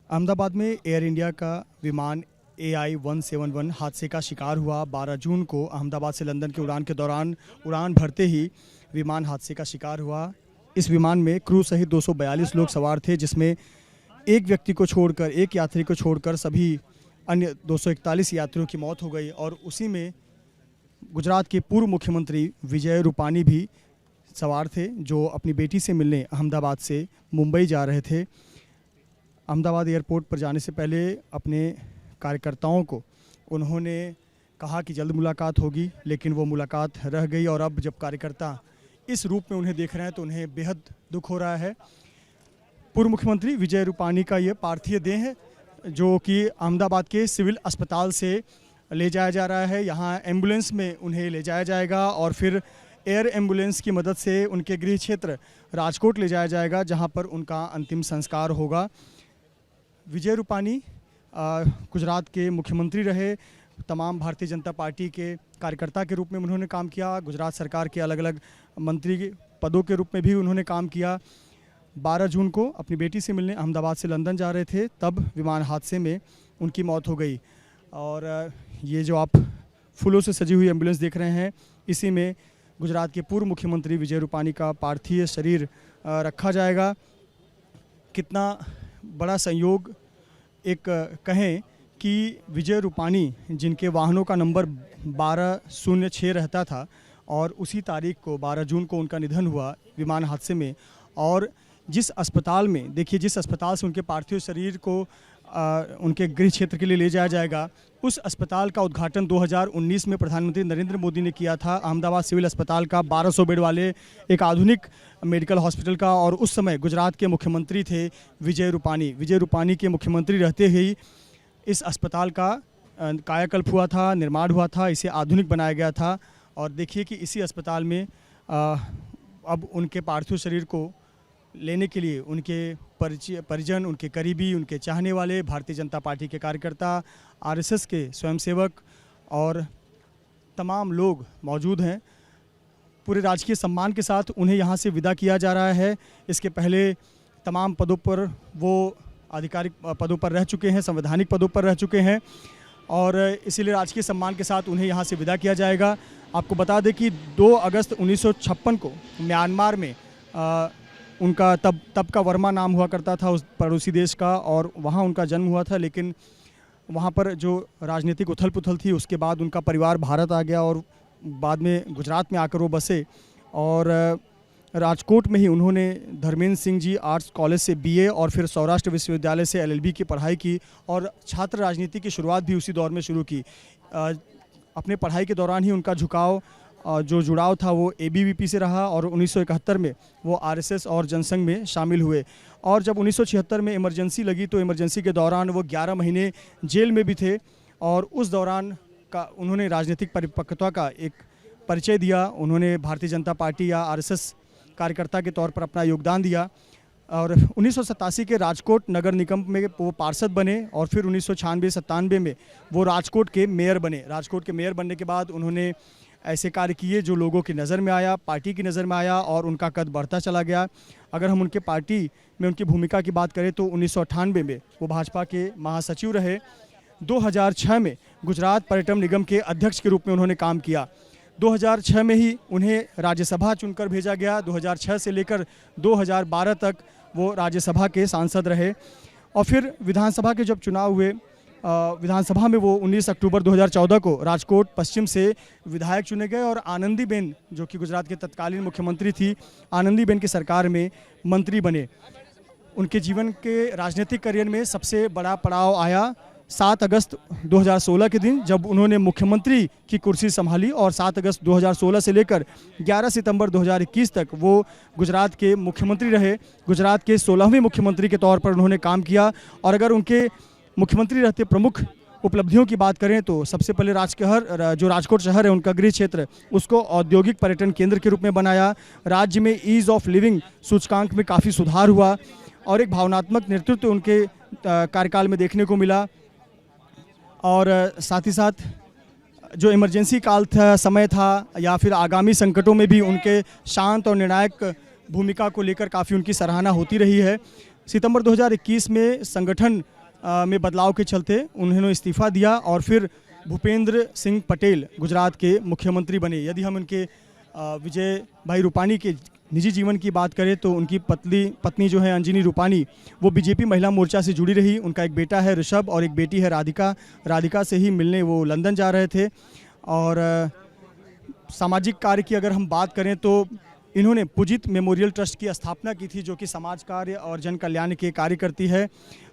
अहमदाबाद में air India का विमान AI-171 हादसे का शिकार हुआ। 12 जून को अहमदाबाद से लंदन की उड़ान के दौरान उड़ान भरते ही विमान हादसे का शिकार हुआ। इस विमान में क्रू सहित 242 लोग सवार थे, जिसमें एक व्यक्ति को छोड़कर, एक यात्री को छोड़कर सभी अन्य 241 यात्रियों की मौत हो गई। और उसी में गुजरात के पूर्व मुख्यमंत्री विजय रूपानी भी सवार थे, जो अपनी बेटी से मिलने अहमदाबाद से मुंबई जा रहे थे। अहमदाबाद एयरपोर्ट पर जाने से पहले अपने कार्यकर्ताओं को उन्होंने कहा कि जल्द मुलाकात होगी, लेकिन वो मुलाकात रह गई। और अब जब कार्यकर्ता इस रूप में उन्हें देख रहे हैं तो उन्हें बेहद दुख हो रहा है। पूर्व मुख्यमंत्री विजय रूपानी का ये पार्थिव देह है, जो कि अहमदाबाद के सिविल अस्पताल से ले जाया जा रहा है। यहाँ एम्बुलेंस में उन्हें ले जाया जाएगा और फिर एयर एम्बुलेंस की मदद से उनके गृह क्षेत्र राजकोट ले जाया जाएगा, जहाँ पर उनका अंतिम संस्कार होगा। विजय रूपानी गुजरात के मुख्यमंत्री रहे। तमाम भारतीय जनता पार्टी के कार्यकर्ता के रूप में उन्होंने काम किया। गुजरात सरकार के अलग अलग मंत्री पदों के रूप में भी उन्होंने काम किया। 12 जून को अपनी बेटी से मिलने अहमदाबाद से लंदन जा रहे थे, तब विमान हादसे में उनकी मौत हो गई। और ये जो आप फूलों से सजी हुई एम्बुलेंस देख रहे हैं, इसी में गुजरात के पूर्व मुख्यमंत्री विजय रूपानी का पार्थिव शरीर रखा जाएगा। कितना बड़ा संयोग एक कहें कि विजय रूपानी, जिनके वाहनों का नंबर 1206 रहता था, और उसी तारीख को 12 जून को उनका निधन हुआ विमान हादसे में। और जिस अस्पताल में, देखिए, जिस अस्पताल से उनके पार्थिव शरीर को उनके गृह क्षेत्र के लिए ले जाया जाएगा, उस अस्पताल का उद्घाटन 2019 में प्रधानमंत्री नरेंद्र मोदी ने किया था। अहमदाबाद सिविल अस्पताल का 1200 बेड वाले एक आधुनिक मेडिकल हॉस्पिटल का। और उस समय गुजरात के मुख्यमंत्री थे विजय रूपानी। विजय रूपानी के मुख्यमंत्री रहते ही इस अस्पताल का कायाकल्प हुआ था, निर्माण हुआ था, इसे आधुनिक बनाया गया था। और देखिए कि इसी अस्पताल में अब उनके पार्थिव शरीर को लेने के लिए उनके परिजन, उनके करीबी, उनके चाहने वाले, भारतीय जनता पार्टी के कार्यकर्ता, RSS के स्वयंसेवक और तमाम लोग मौजूद हैं। पूरे राजकीय सम्मान के साथ उन्हें यहाँ से विदा किया जा रहा है। इसके पहले तमाम पदों पर वो आधिकारिक पदों पर रह चुके हैं, संवैधानिक पदों पर रह चुके हैं, और इसीलिए राजकीय सम्मान के साथ उन्हें यहाँ से विदा किया जाएगा। आपको बता दें कि 2 अगस्त 1956 को म्यांमार में उनका तब का वर्मा नाम हुआ करता था उस पड़ोसी देश का, और वहाँ उनका जन्म हुआ था। लेकिन वहाँ पर जो राजनीतिक उथल पुथल थी, उसके बाद उनका परिवार भारत आ गया और बाद में गुजरात में आकर वो बसे। और राजकोट में ही उन्होंने धर्मेंद्र सिंह जी आर्ट्स कॉलेज से BA और फिर सौराष्ट्र विश्वविद्यालय से LLB की पढ़ाई की, और छात्र राजनीति की शुरुआत भी उसी दौर में शुरू की। अपने पढ़ाई के दौरान ही उनका झुकाव, जो जुड़ाव था, वो ABVP से रहा, और 1971 में वो RSS और जनसंघ में शामिल हुए। और जब 1976 में इमरजेंसी लगी, तो इमरजेंसी के दौरान वो 11 महीने जेल में भी थे, और उस दौरान का उन्होंने राजनीतिक परिपक्वता का एक परिचय दिया। उन्होंने भारतीय जनता पार्टी या RSS कार्यकर्ता के तौर पर अपना योगदान दिया। और 1987 के राजकोट नगर निगम में वो पार्षद बने, और फिर 1996-97 में वो राजकोट के मेयर बने। राजकोट के मेयर बनने के बाद उन्होंने ऐसे कार्य किए जो लोगों की नज़र में आया, पार्टी की नज़र में आया, और उनका कद बढ़ता चला गया। अगर हम उनके पार्टी में उनकी भूमिका की बात करें तो 1998 में वो भाजपा के महासचिव रहे। 2006 में गुजरात पर्यटन निगम के अध्यक्ष के रूप में उन्होंने काम किया। 2006 में ही उन्हें राज्यसभा चुनकर भेजा गया। 2006 से लेकर 2012 तक वो राज्यसभा के सांसद रहे। और फिर विधानसभा के जब चुनाव हुए, विधानसभा में वो 19 अक्टूबर 2014 को राजकोट पश्चिम से विधायक चुने गए, और आनंदीबेन, जो कि गुजरात के तत्कालीन मुख्यमंत्री थी, आनंदीबेन की सरकार में मंत्री बने। उनके जीवन के राजनीतिक करियर में सबसे बड़ा पड़ाव आया 7 अगस्त 2016 के दिन, जब उन्होंने मुख्यमंत्री की कुर्सी संभाली। और 7 अगस्त 2016 से लेकर 11 सितंबर 2021 तक वो गुजरात के मुख्यमंत्री रहे। गुजरात के 16वें मुख्यमंत्री के तौर पर उन्होंने काम किया। और अगर उनके मुख्यमंत्री रहते प्रमुख उपलब्धियों की बात करें तो सबसे पहले जो राजकोट शहर है, उनका गृह क्षेत्र, उसको औद्योगिक पर्यटन केंद्र के रूप में बनाया। राज्य में ईज़ ऑफ लिविंग सूचकांक में काफ़ी सुधार हुआ, और एक भावनात्मक नेतृत्व उनके कार्यकाल में देखने को मिला। और साथ ही साथ जो इमरजेंसी काल था, समय था, या फिर आगामी संकटों में भी उनके शांत और निर्णायक भूमिका को लेकर काफ़ी उनकी सराहना होती रही है। सितंबर 2021 में संगठन में बदलाव के चलते उन्होंने इस्तीफ़ा दिया और फिर भूपेंद्र सिंह पटेल गुजरात के मुख्यमंत्री बने। यदि हम उनके विजय भाई रूपानी के निजी जीवन की बात करें तो उनकी पत्नी जो है अंजनी रूपानी, वो बीजेपी महिला मोर्चा से जुड़ी रही। उनका एक बेटा है ऋषभ और एक बेटी है राधिका। राधिका से ही मिलने वो लंदन जा रहे थे। और सामाजिक कार्य की अगर हम बात करें तो इन्होंने पुजित मेमोरियल ट्रस्ट की स्थापना की थी, जो कि समाज कार्य और जन कल्याण के कार्य करती है।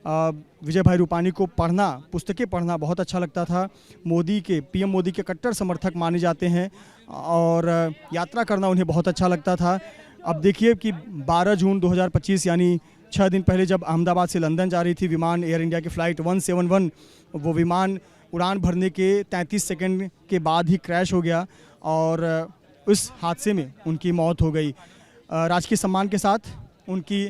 विजय भाई रूपानी को पुस्तकें पढ़ना बहुत अच्छा लगता था। पीएम मोदी के कट्टर समर्थक माने जाते हैं और यात्रा करना उन्हें बहुत अच्छा लगता था। अब देखिए कि 12 जून 2025 यानी 6 दिन पहले जब अहमदाबाद से लंदन जा रही थी विमान एयर इंडिया की फ़्लाइट 171, वो विमान उड़ान भरने के 33 सेकंड के बाद ही क्रैश हो गया और उस हादसे में उनकी मौत हो गई। राजकीय सम्मान के साथ उनकी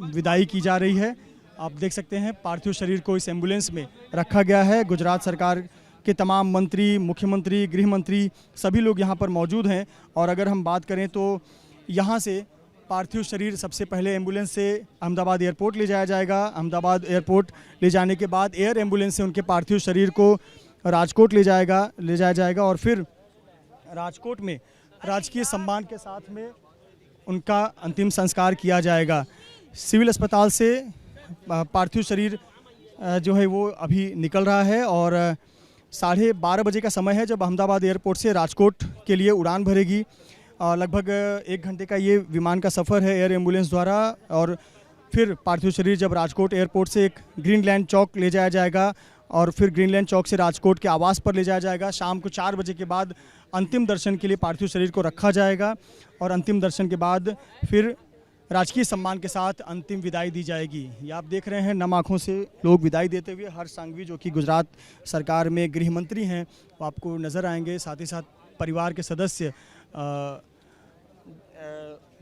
विदाई की जा रही है। आप देख सकते हैं पार्थिव शरीर को इस एम्बुलेंस में रखा गया है। गुजरात सरकार के तमाम मंत्री, मुख्यमंत्री, गृह मंत्री सभी लोग यहाँ पर मौजूद हैं। और अगर हम बात करें तो यहाँ से पार्थिव शरीर सबसे पहले एम्बुलेंस से अहमदाबाद एयरपोर्ट ले जाया जाएगा। अहमदाबाद एयरपोर्ट ले जाने के बाद एयर एम्बुलेंस से उनके पार्थिव शरीर को राजकोट ले जाया जाएगा और फिर राजकोट में राजकीय सम्मान के साथ में उनका अंतिम संस्कार किया जाएगा। सिविल अस्पताल से पार्थिव शरीर जो है वो अभी निकल रहा है और 12:30 बजे का समय है जब अहमदाबाद एयरपोर्ट से राजकोट के लिए उड़ान भरेगी। लगभग 1 घंटे का ये विमान का सफ़र है एयर एम्बुलेंस द्वारा। और फिर पार्थिव शरीर जब राजकोट एयरपोर्ट से एक ग्रीनलैंड चौक ले जाया जाएगा और फिर ग्रीनलैंड चौक से राजकोट के आवास पर ले जाया जाएगा। शाम को 4 बजे के बाद अंतिम दर्शन के लिए पार्थिव शरीर को रखा जाएगा और अंतिम दर्शन के बाद फिर राजकीय सम्मान के साथ अंतिम विदाई दी जाएगी। ये आप देख रहे हैं नम आँखों से लोग विदाई देते हुए। हर्ष सांघवी जो कि गुजरात सरकार में गृह मंत्री हैं वो आपको नज़र आएंगे। साथ ही साथ परिवार के सदस्य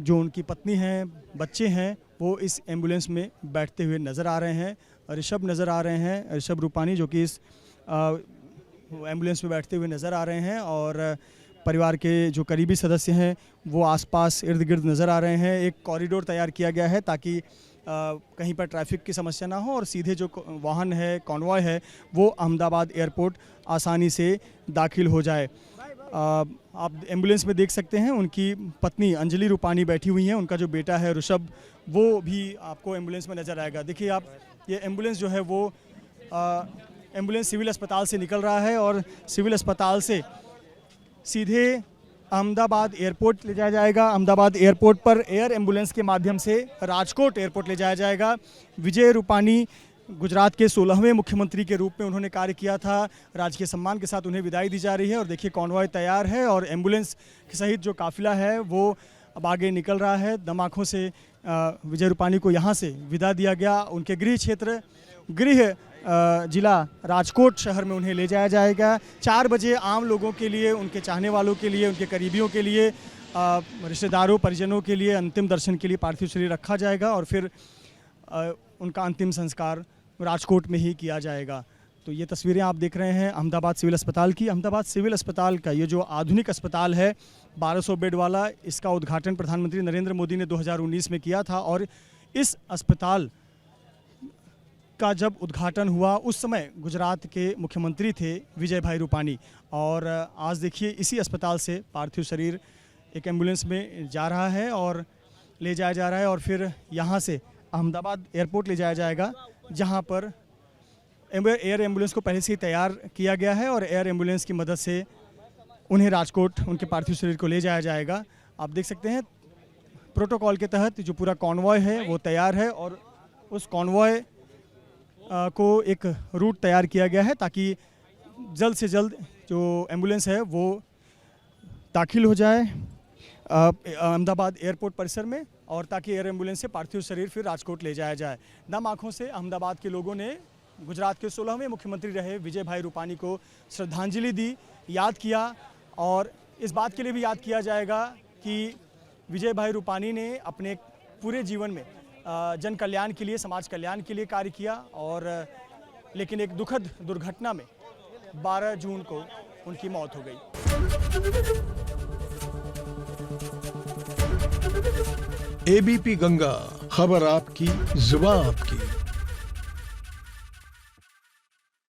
जो उनकी पत्नी हैं, बच्चे हैं, वो इस एम्बुलेंस में बैठते हुए नज़र आ रहे हैं। ऋषभ नज़र आ रहे हैं, ऋषभ रूपानी जो कि इस एम्बुलेंस में बैठते हुए नज़र आ रहे हैं और परिवार के जो करीबी सदस्य हैं वो आसपास इर्द गिर्द नज़र आ रहे हैं। एक कॉरिडोर तैयार किया गया है ताकि कहीं पर ट्रैफिक की समस्या ना हो और सीधे जो वाहन है, कॉन्वॉय है, वो अहमदाबाद एयरपोर्ट आसानी से दाखिल हो जाए। आप एम्बुलेंस में देख सकते हैं उनकी पत्नी अंजलि रूपानी बैठी हुई हैं। उनका जो बेटा है ऋषभ वो भी आपको एम्बुलेंस में नज़र आएगा। देखिए आप, ये एम्बुलेंस जो है वो एम्बुलेंस सिविल अस्पताल से निकल रहा है और सिविल अस्पताल से सीधे अहमदाबाद एयरपोर्ट ले जाया जाएगा। अहमदाबाद एयरपोर्ट पर एयर एम्बुलेंस के माध्यम से राजकोट एयरपोर्ट ले जाया जाएगा। विजय रूपानी गुजरात के 16वें मुख्यमंत्री के रूप में उन्होंने कार्य किया था। राजकीय सम्मान के साथ उन्हें विदाई दी जा रही है और देखिए कॉन्वॉय तैयार है और एम्बुलेंस सहित जो काफिला है वो अब आगे निकल रहा है। दम आँखों से विजय रूपानी को यहाँ से विदा दिया गया। उनके गृह जिला राजकोट शहर में उन्हें ले जाया जाएगा। 4 बजे आम लोगों के लिए, उनके चाहने वालों के लिए, उनके करीबियों के लिए, रिश्तेदारों परिजनों के लिए अंतिम दर्शन के लिए पार्थिव शरीर रखा जाएगा और फिर उनका अंतिम संस्कार राजकोट में ही किया जाएगा। तो ये तस्वीरें आप देख रहे हैं अहमदाबाद सिविल अस्पताल की। अहमदाबाद सिविल अस्पताल का ये जो आधुनिक अस्पताल है 1200 बेड वाला, इसका उद्घाटन प्रधानमंत्री नरेंद्र मोदी ने 2019 में किया था और इस अस्पताल का जब उद्घाटन हुआ उस समय गुजरात के मुख्यमंत्री थे विजय भाई रूपानी। और आज देखिए इसी अस्पताल से पार्थिव शरीर एक एम्बुलेंस में जा रहा है और ले जाया जा रहा है और फिर यहाँ से अहमदाबाद एयरपोर्ट ले जाया जाएगा, जहाँ पर एयर एम्बुलेंस को पहले से ही तैयार किया गया है और एयर एम्बुलेंस की मदद से उन्हें राजकोट उनके पार्थिव शरीर को ले जाया जाएगा। आप देख सकते हैं प्रोटोकॉल के तहत जो पूरा कॉन्वॉय है वो तैयार है और उस कॉन्वॉय को एक रूट तैयार किया गया है ताकि जल्द से जल्द जो एम्बुलेंस है वो दाखिल हो जाए अहमदाबाद एयरपोर्ट परिसर में और ताकि एयर एम्बुलेंस से पार्थिव शरीर फिर राजकोट ले जाया जाए। नम आँखों से अहमदाबाद के लोगों ने गुजरात के 16वें मुख्यमंत्री रहे विजय भाई रूपानी को श्रद्धांजलि दी, याद किया और इस बात के लिए भी याद किया जाएगा कि विजय भाई रूपानी ने अपने पूरे जीवन में जन कल्याण के लिए, समाज कल्याण के लिए कार्य किया और लेकिन एक दुखद दुर्घटना में 12 जून को उनकी मौत हो गई। एबीपी गंगा, खबर आपकी, जुबान आपकी।